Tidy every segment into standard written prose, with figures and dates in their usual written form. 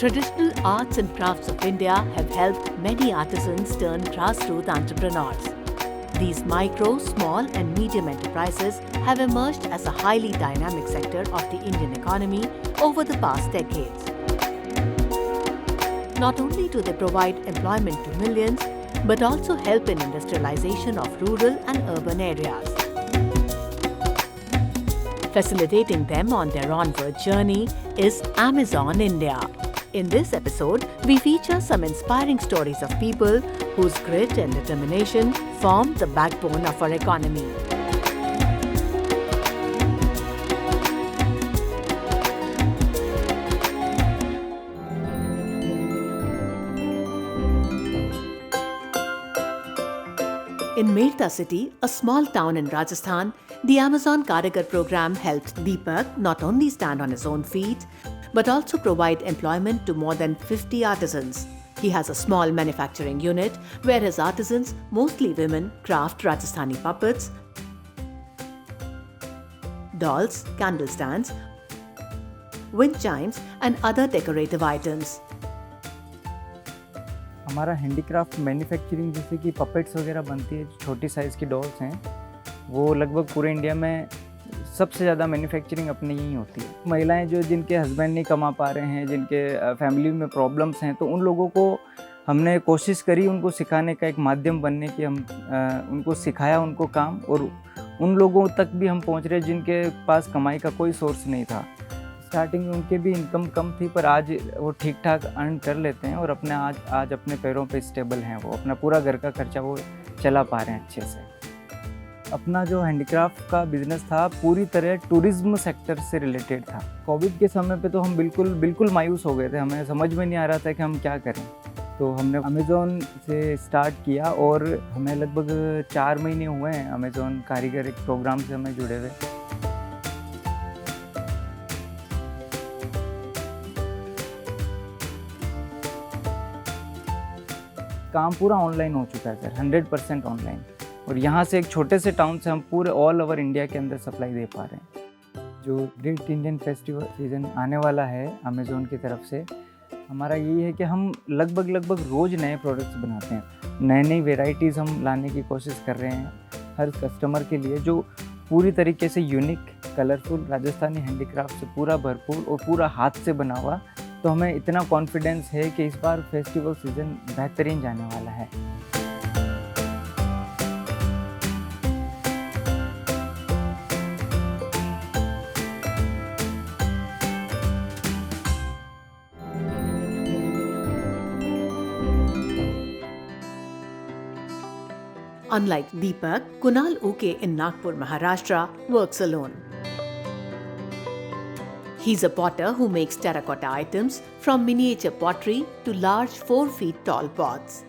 traditional arts and crafts of India have helped many artisans turn grassroots entrepreneurs. These micro, small and medium enterprises have emerged as a highly dynamic sector of the Indian economy over the past decades. Not only do they provide employment to millions, but also help in industrialization of rural and urban areas. Facilitating them on their onward journey is Amazon India. In this episode, we feature some inspiring stories of people whose grit and determination form the backbone of our economy. In Medta city, a small town in Rajasthan, the Amazon Karigar program helped Deepak not only stand on his own feet, but also provide employment to more than 50 artisans. He has a small manufacturing unit where his artisans, mostly women, craft Rajasthani puppets, dolls, candle stands, wind chimes and other decorative items. हमारा handicraft manufacturing जैसे कि puppets वगैरह बनती है, छोटी size की dolls हैं, वो लगभग पूरे इंडिया में सबसे ज़्यादा मैन्युफैक्चरिंग अपनी ही होती है। महिलाएं जो जिनके हस्बैंड नहीं कमा पा रहे हैं, जिनके फैमिली में प्रॉब्लम्स हैं, तो उन लोगों को हमने कोशिश करी उनको सिखाने का एक माध्यम बनने की। हम उनको सिखाया उनको काम, और उन लोगों तक भी हम पहुंच रहे जिनके पास कमाई का कोई सोर्स नहीं था। स्टार्टिंग में उनके भी इनकम कम थी, पर आज वो ठीक ठाक अर्न कर लेते हैं और अपने आज अपने पैरों पे स्टेबल हैं। वो अपना पूरा घर का खर्चा वो चला पा रहे हैं अच्छे से। अपना जो हैंडीक्राफ्ट का बिज़नेस था पूरी तरह टूरिज़्म सेक्टर से रिलेटेड था। कोविड के समय पे तो हम बिल्कुल मायूस हो गए थे, हमें समझ में नहीं आ रहा था कि हम क्या करें। तो हमने अमेज़ॉन से स्टार्ट किया और हमें लगभग 4 महीने हुए हैं अमेज़ॉन कारीगर एक प्रोग्राम से हमें जुड़े हुए। काम पूरा ऑनलाइन हो चुका है सर, 100% ऑनलाइन। और यहाँ से एक छोटे से टाउन से हम पूरे ऑल ओवर इंडिया के अंदर सप्लाई दे पा रहे हैं। जो ग्रेट इंडियन फेस्टिवल सीज़न आने वाला है अमेज़ॉन की तरफ से, हमारा यही है कि हम लगभग रोज़ नए प्रोडक्ट्स बनाते हैं। नई वेराइटीज़ हम लाने की कोशिश कर रहे हैं हर कस्टमर के लिए, जो पूरी तरीके से यूनिक, कलरफुल, राजस्थानी हैंडीक्राफ्ट से पूरा भरपूर और पूरा हाथ से बना हुआ। तो हमें इतना कॉन्फिडेंस है कि इस बार फेस्टिवल सीज़न बेहतरीन जाने वाला है। Unlike Deepak, Kunal Uke in Nagpur, Maharashtra works alone. He's a potter who makes terracotta items from miniature pottery to large 4 feet tall pots.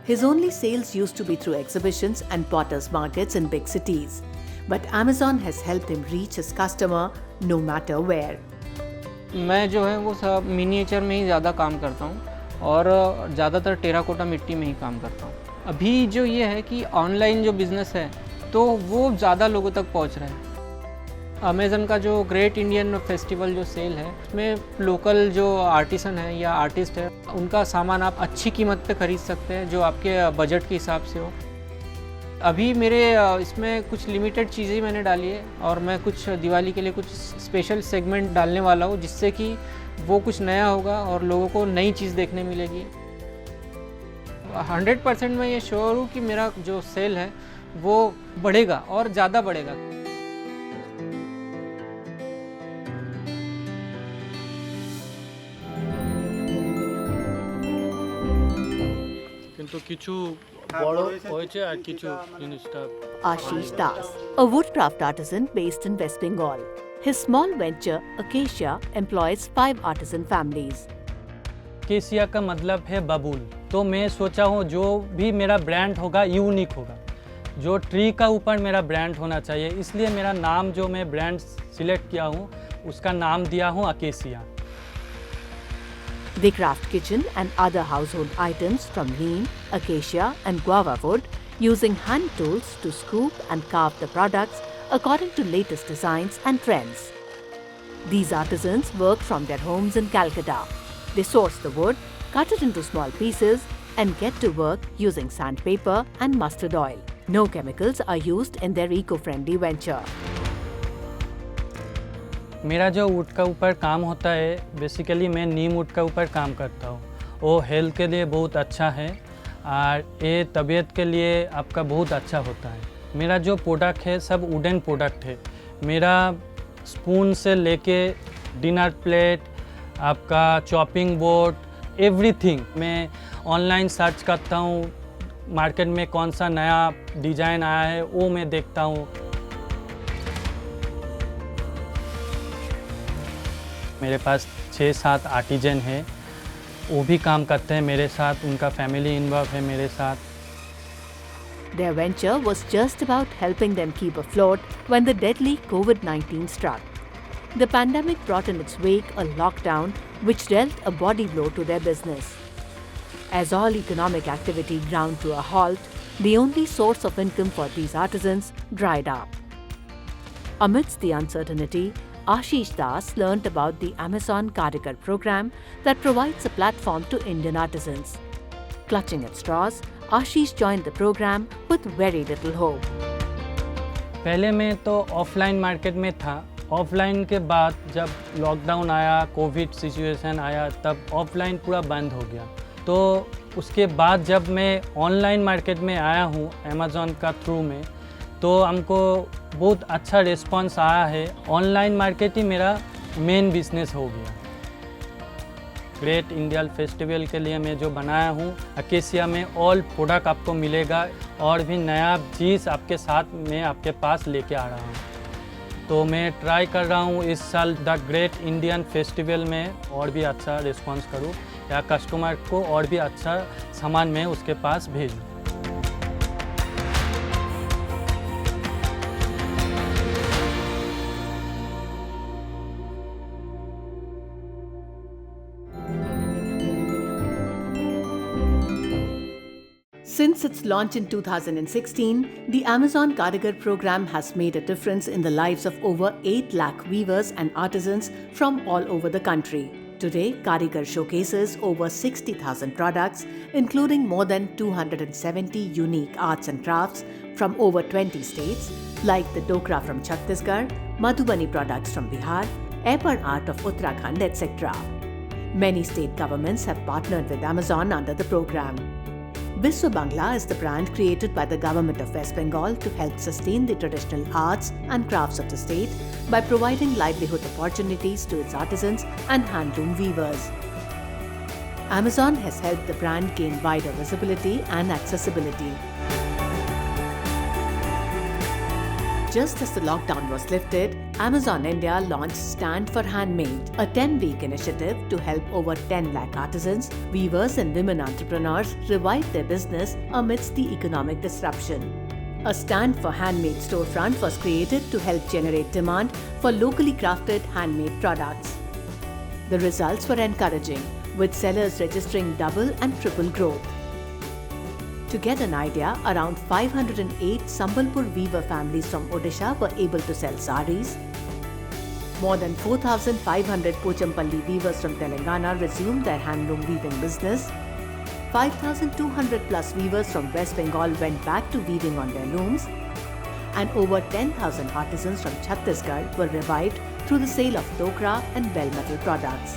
His only sales used to be through exhibitions and potters markets in big cities. But Amazon has helped him reach his customer no matter where. मैं जो है वो सब miniature में ही ज़्यादा काम करता हूँ और ज़्यादातर टेराकोटा मिट्टी में ही काम करता हूँ। अभी जो ये है कि ऑनलाइन जो बिज़नेस है तो वो ज़्यादा लोगों तक पहुँच रहा है। अमेज़न का जो ग्रेट इंडियन फेस्टिवल जो सेल है, उसमें लोकल जो आर्टिसन है या आर्टिस्ट है, उनका सामान आप अच्छी कीमत पे ख़रीद सकते हैं जो आपके बजट के हिसाब से हो। अभी मेरे इसमें कुछ लिमिटेड चीज़ें मैंने डाली है और मैं कुछ दिवाली के लिए कुछ स्पेशल सेगमेंट डालने वाला हूँ, जिससे कि वो कुछ नया होगा और लोगों को नई चीज़ देखने मिलेगी। 100% मैं ये श्योर हूँ कि मेरा जो सेल है वो बढ़ेगा और ज़्यादा बढ़ेगा। কিন্তু কিছু বড় হয়েছে আর কিছু জিনিসটা। Ashish Das, a woodcraft artisan based in West Bengal. His small venture, Acacia, employs 5 artisan families. केसिया का मतलब है बबूल, तो मैं सोचा हूँ जो भी मेरा ब्रांड होगा यूनिक होगा, जो ट्री का ऊपर मेरा ब्रांड होना चाहिए। इसलिए मेरा नाम जो मैं ब्रांड सिलेक्ट किया हूँ उसका नाम दिया हूँ acacia. They craft kitchen and other household items from neem, acacia and guava wood using hand tools to scoop and carve the products according to latest designs and trends. These artisans work from their homes in Calcutta. They source the wood, cut it into small pieces, and get to work using sandpaper and mustard oil. No chemicals are used in their eco-friendly venture. मेरा जो would का ऊपर काम होता है, basically मैं नीम would का ऊपर काम करता हूँ। वो हेल्थ के लिए बहुत अच्छा है और ये तबीयत के लिए आपका बहुत अच्छा होता है। मेरा जो प्रोडक्ट है सब वुडन प्रोडक्ट है। मेरा स्पून से लेके डिनर प्लेट, आपका चॉपिंग बोर्ड, एवरीथिंग मैं ऑनलाइन सर्च करता हूँ। मार्केट में कौन सा नया डिज़ाइन आया है वो मैं देखता हूँ। मेरे पास 6-7 आर्टिजन है, वो भी काम करते हैं मेरे साथ, उनका फैमिली इन्वॉल्व है मेरे साथ। Their venture was just about helping them keep afloat when the deadly COVID-19 struck. The pandemic brought in its wake a lockdown which dealt a body blow to their business. As all economic activity ground to a halt, the only source of income for these artisans dried up. Amidst the uncertainty, Ashish Das learnt about the Amazon Karigar program that provides a platform to Indian artisans. Clutching at straws, Ashish joined the program with very little hope. पहले मैं तो offline market में था। Offline के बाद जब lockdown आया, Covid situation आया, तब ऑफलाइन पूरा बंद हो गया। तो उसके बाद जब मैं ऑनलाइन मार्केट में आया हूँ अमेज़ॉन का थ्रू में, तो हमको बहुत अच्छा रिस्पांस आया है। ऑनलाइन मार्केट ही मेरा मेन बिजनेस हो गया। ग्रेट इंडियन फेस्टिवल के लिए मैं जो बनाया हूँ, अकेसिया में ऑल प्रोडक्ट आपको मिलेगा और भी नया चीज़ आपके साथ मैं आपके पास लेके आ रहा हूँ। तो मैं ट्राई कर रहा हूँ इस साल द ग्रेट इंडियन फेस्टिवल में और भी अच्छा रिस्पांस करूँ या कस्टमर को और भी अच्छा सामान मैं उसके पास भेजूँ। Since its launch in 2016, the Amazon Karigar program has made a difference in the lives of over 8 lakh weavers and artisans from all over the country. Today, Karigar showcases over 60,000 products, including more than 270 unique arts and crafts from over 20 states, like the Dokra from Chhattisgarh, Madhubani products from Bihar, Epar art of Uttarakhand, etc. Many state governments have partnered with Amazon under the program. Viswa Bangla is the brand created by the government of West Bengal to help sustain the traditional arts and crafts of the state by providing livelihood opportunities to its artisans and handloom weavers. Amazon has helped the brand gain wider visibility and accessibility. Just as the lockdown was lifted, Amazon India launched Stand for Handmade, a 10-week initiative to help over 10 lakh artisans, weavers and women entrepreneurs revive their business amidst the economic disruption. A Stand for Handmade storefront was created to help generate demand for locally crafted handmade products. The results were encouraging, with sellers registering double and triple growth. To get an idea, around 508 Sambalpur weaver families from Odisha were able to sell saris. More than 4,500 Pochampalli weavers from Telangana resumed their handloom weaving business. 5,200 plus weavers from West Bengal went back to weaving on their looms. And over 10,000 artisans from Chhattisgarh were revived through the sale of Dokra and bell metal products.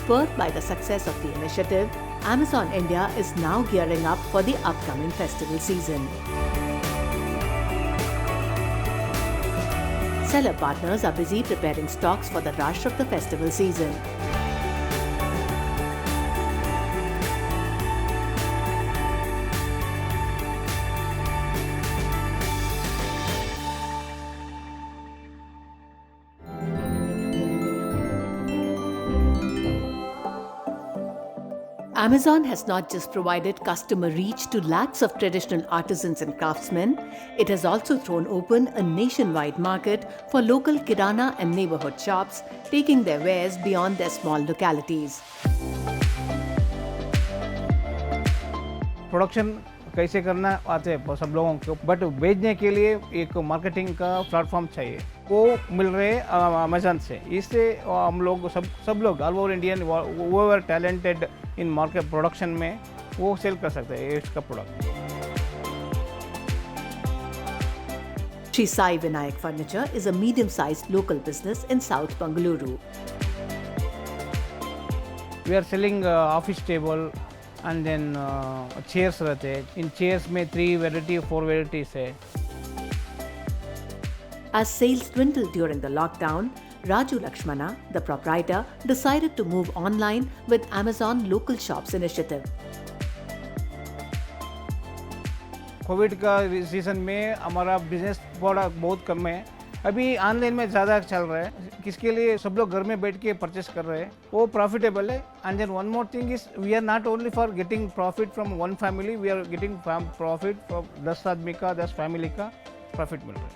Spurred by the success of the initiative, Amazon India is now gearing up for the upcoming festival season. Seller partners are busy preparing stocks for the rush of the festival season. Amazon has not just provided customer reach to lakhs of traditional artisans and craftsmen, it has also thrown open a nationwide market for local kirana and neighborhood shops, taking their wares beyond their small localities. Production कैसे करना आते हैं सब लोगों को, but बेचने के लिए एक मार्केटिंग का प्लेटफॉर्म चाहिए, वो मिल रहे अमेजन से। इससे हम लोग सब लोग ऑल ओवर इंडियन वो are talented in market production में वो सेल कर सकते हैं इसका product. Sri Sai Vinayak Furniture is a medium-sized local business in South Bengaluru. We are selling office table and then chairs रहते हैं। इन chairs में 3 variety 4 varieties है। As sales dwindled during the lockdown, Raju Lakshmana, the proprietor, decided to move online with Amazon Local Shops initiative. Covid का season में हमारा business बहुत कम है, अभी ऑनलाइन में ज़्यादा चल रहा है, किसके लिए सब लोग घर में बैठ के परचेस कर रहे हैं, वो प्रॉफिटेबल है। And then one more thing is we are not only for getting profit from one family, we are getting profit from 10 आदमी का 10 फैमिली का प्रॉफिट मिल रहा है।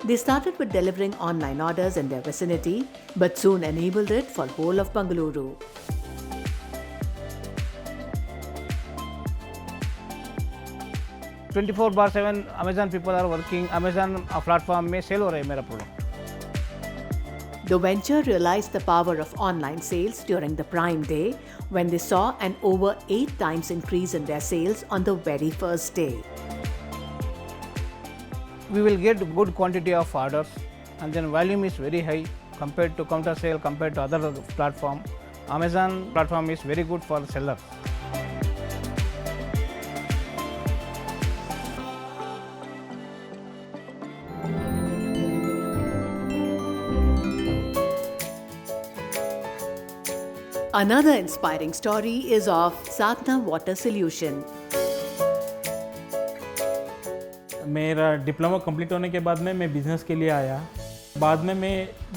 They started with delivering online orders in their vicinity, but soon enabled it for whole of Bengaluru. 24/7 Amazon people are working, Amazon platform में cell हो रहा है मेरा product. The venture realized the power of online sales during the Prime Day when they saw an over 8 times increase in their sales on the very first day. We will get good quantity of orders and then volume is very high compared to counter sale, compared to other platform. Amazon platform is very good for sellers. Another inspiring story is of Sadhna Water Solution. मेरा diploma complete होने के बाद में मैं business के लिए आया। बाद में मैं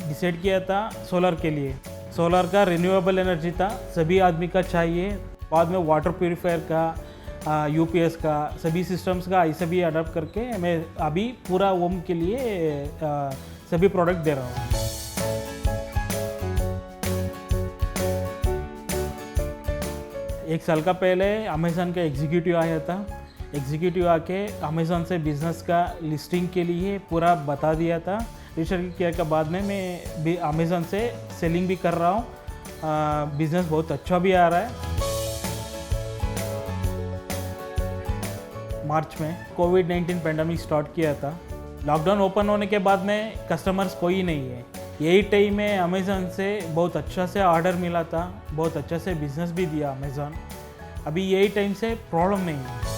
डिसाइड किया था सोलर के लिए। सोलर का रिन्यूएबल एनर्जी था, सभी आदमी का चाहिए। बाद में वाटर प्यूरीफायर का, यूपीएस का, सभी सिस्टम्स का ऐसे भी अडॉप्ट करके मैं अभी पूरा होम के लिए सभी प्रोडक्ट दे रहा हूँ। एक साल का पहले अमेज़न का एग्जीक्यूटिव आया था। एग्जीक्यूटिव आके अमेज़न से बिज़नेस का लिस्टिंग के लिए पूरा बता दिया था। रिसर्च किया के बाद में मैं भी अमेज़न से सेलिंग भी कर रहा हूँ। बिज़नेस बहुत अच्छा भी आ रहा है। मार्च में कोविड-19 पेंडेमिक स्टार्ट किया था। लॉकडाउन ओपन होने के बाद में कस्टमर्स कोई नहीं है। यही टाइम में अमेज़न से बहुत अच्छा से ऑर्डर मिला था, बहुत अच्छा से बिज़नेस भी दिया अमेज़न। अभी यही टाइम से प्रॉब्लम नहीं है।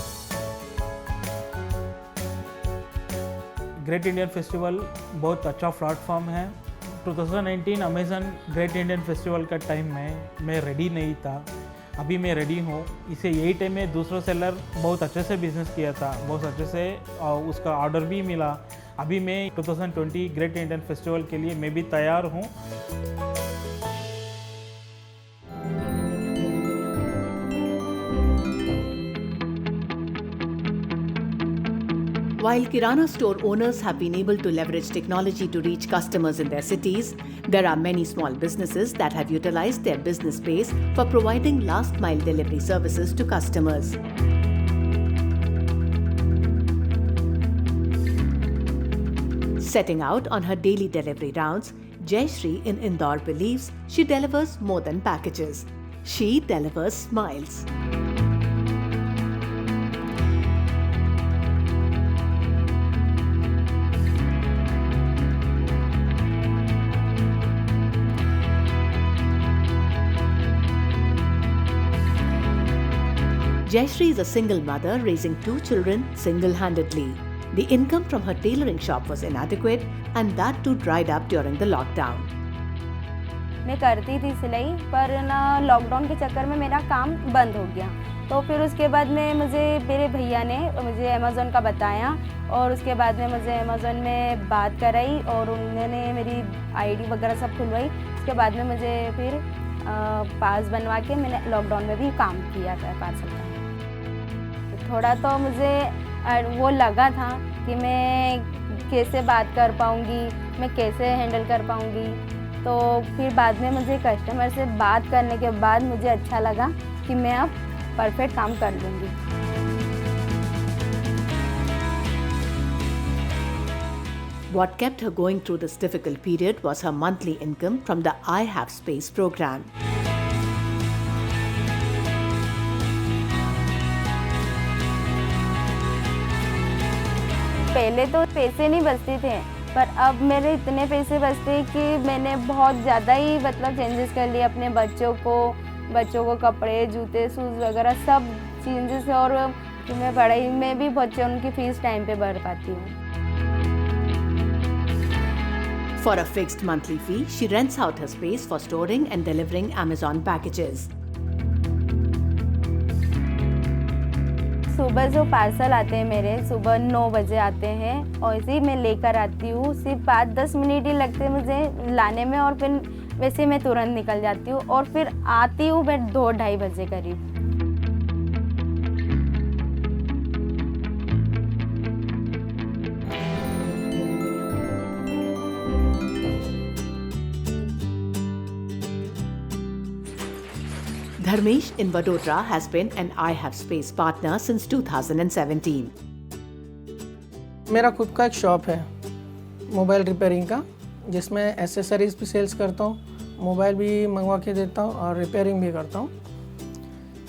ग्रेट इंडियन फेस्टिवल बहुत अच्छा प्लेटफॉर्म है। 2019 अमेज़न ग्रेट इंडियन फेस्टिवल का टाइम में मैं रेडी नहीं था, अभी मैं रेडी हूँ। इसे यही टाइम में दूसरा सेलर बहुत अच्छे से बिज़नेस किया था, बहुत अच्छे से उसका ऑर्डर भी मिला। अभी मैं 2020 ग्रेट इंडियन फेस्टिवल के लिए मैं भी तैयार हूँ। While Kirana store owners have been able to leverage technology to reach customers in their cities, there are many small businesses that have utilized their business space for providing last-mile delivery services to customers. Setting out on her daily delivery rounds, Jayashree in Indore believes she delivers more than packages. She delivers smiles. Jayashree is a single mother raising 2 children single-handedly. The income from her tailoring shop was inadequate and that too dried up during the lockdown. मैं करती थी सिलाई, पर ना lockdown के चक्कर में मेरा काम बंद हो गया। तो फिर उसके बाद में मेरे भैया ने मुझे अमेज़न का बताया और उसके बाद में मुझे अमेज़न में बात कराई और उन्होंने मेरी आईडी वगैरह सब खुलवाई। उसके बाद में मुझे फिर पास बनवा के मैंने लॉकडाउन में भी काम किया था पार्सल का। थोड़ा तो मुझे वो लगा था कि मैं कैसे बात कर पाऊँगी, मैं कैसे हैंडल कर पाऊँगी। तो फिर बाद में मुझे कस्टमर से बात करने के बाद मुझे अच्छा लगा कि मैं अब परफेक्ट काम कर लूँगी। What kept her going through this difficult period was her monthly income from the I Have Space program. पहले तो पैसे नहीं बचते थे, पर अब मेरे इतने पैसे बचते हैं कि मैंने बहुत ज़्यादा ही मतलब चेंजेस कर लिए अपने बच्चों को कपड़े, जूते, शूज़ वगैरह सब चेंजेस। और मैं पढ़ाई में भी बच्चों उनकी फ़ीस टाइम पे भर पाती हूँ। For a fixed monthly fee, she rents out her space for storing and delivering Amazon packages. सुबह जो पार्सल आते हैं मेरे, सुबह 9 बजे आते हैं और इसी मैं लेकर आती हूँ। सिर्फ 5-10 मिनट ही लगते हैं मुझे लाने में और फिर वैसे मैं तुरंत निकल जाती हूँ और फिर आती हूँ मैं 2-2:30 बजे करीब। Dharmesh in Vadodara has been an I Have Space partner since 2017. मेरा खुद का एक शॉप है मोबाइल रिपेयरिंग का, जिसमें एसेसरीज भी सेल्स करता हूँ, मोबाइल भी मंगवा के देता हूँ और रिपेयरिंग भी करता हूँ।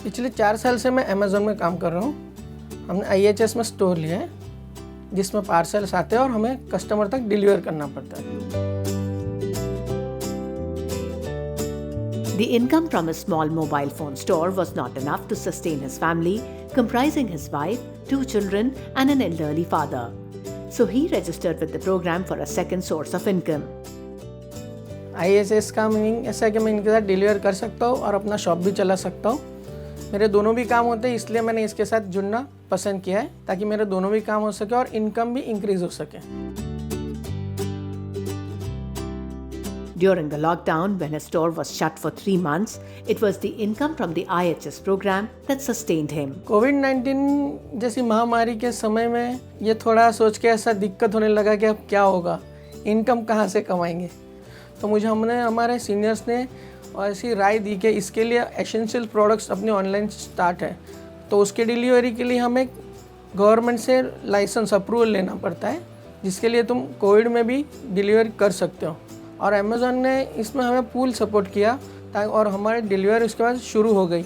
पिछले 4 साल से मैं अमेज़न में काम कर रहा हूँ। हमने IHS में स्टोर लिया है जिसमें पार्सल्स आते हैं और हमें कस्टमर तक डिलीवर करना पड़ता है। The income from his small mobile phone store was not enough to sustain his family, comprising his wife, 2 children, and an elderly father. So he registered with the program for a second source of income. IHS का meaning ऐसा है कि मैं इनके साथ deliver कर सकता हूँ और अपना शॉप भी चला सकता हूँ। मेरे दोनों भी काम होते हैं, इसलिए मैंने इसके साथ जुड़ना पसंद किया है ताकि मेरे दोनों भी काम हो सके और इनकम भी इंक्रीज हो सके। During the lockdown, when his store was shut for 3 months, it was the income from the IHS program that sustained him. कोविड-19 जैसी महामारी के समय में ये थोड़ा सोच के ऐसा दिक्कत होने लगा कि अब क्या होगा, इनकम कहाँ से कमाएंगे। तो मुझे हमारे सीनियर्स ने ऐसी राय दी कि इसके लिए एसेंशियल प्रोडक्ट्स अपने ऑनलाइन स्टार्ट है, तो उसके डिलीवरी के लिए हमें गवर्नमेंट से लाइसेंस अप्रूवल लेना पड़ता है, जिसके लिए तुम कोविड में भी डिलीवर कर सकते हो। और अमेज़ॉन ने इसमें हमें फुल सपोर्ट किया ताकि और हमारी डिलीवरी उसके बाद शुरू हो गई,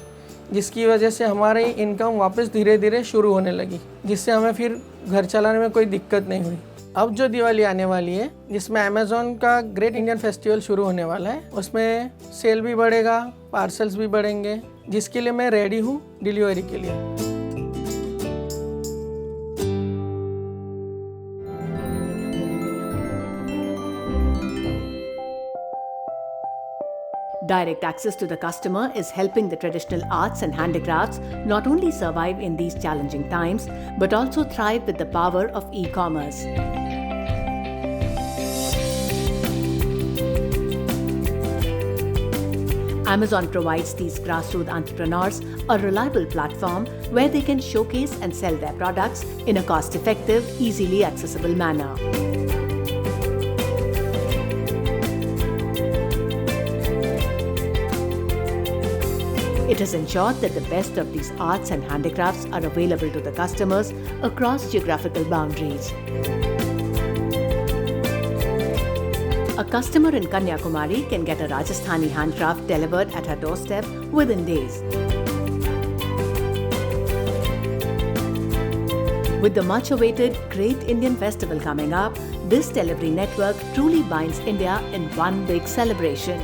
जिसकी वजह से हमारी इनकम वापस धीरे धीरे शुरू होने लगी, जिससे हमें फिर घर चलाने में कोई दिक्कत नहीं हुई। अब जो दिवाली आने वाली है, जिसमें अमेज़ॉन का ग्रेट इंडियन फेस्टिवल शुरू होने वाला है, उसमें सेल भी बढ़ेगा, पार्सल्स भी बढ़ेंगे, जिसके लिए मैं रेडी हूँ डिलीवरी के लिए। Direct access to the customer is helping the traditional arts and handicrafts not only survive in these challenging times, but also thrive with the power of e-commerce. Amazon provides these grassroots entrepreneurs a reliable platform where they can showcase and sell their products in a cost-effective, easily accessible manner. It has ensured that the best of these arts and handicrafts are available to the customers across geographical boundaries. A customer in Kanyakumari can get a Rajasthani handcraft delivered at her doorstep within days. With the much-awaited Great Indian Festival coming up, this delivery network truly binds India in one big celebration.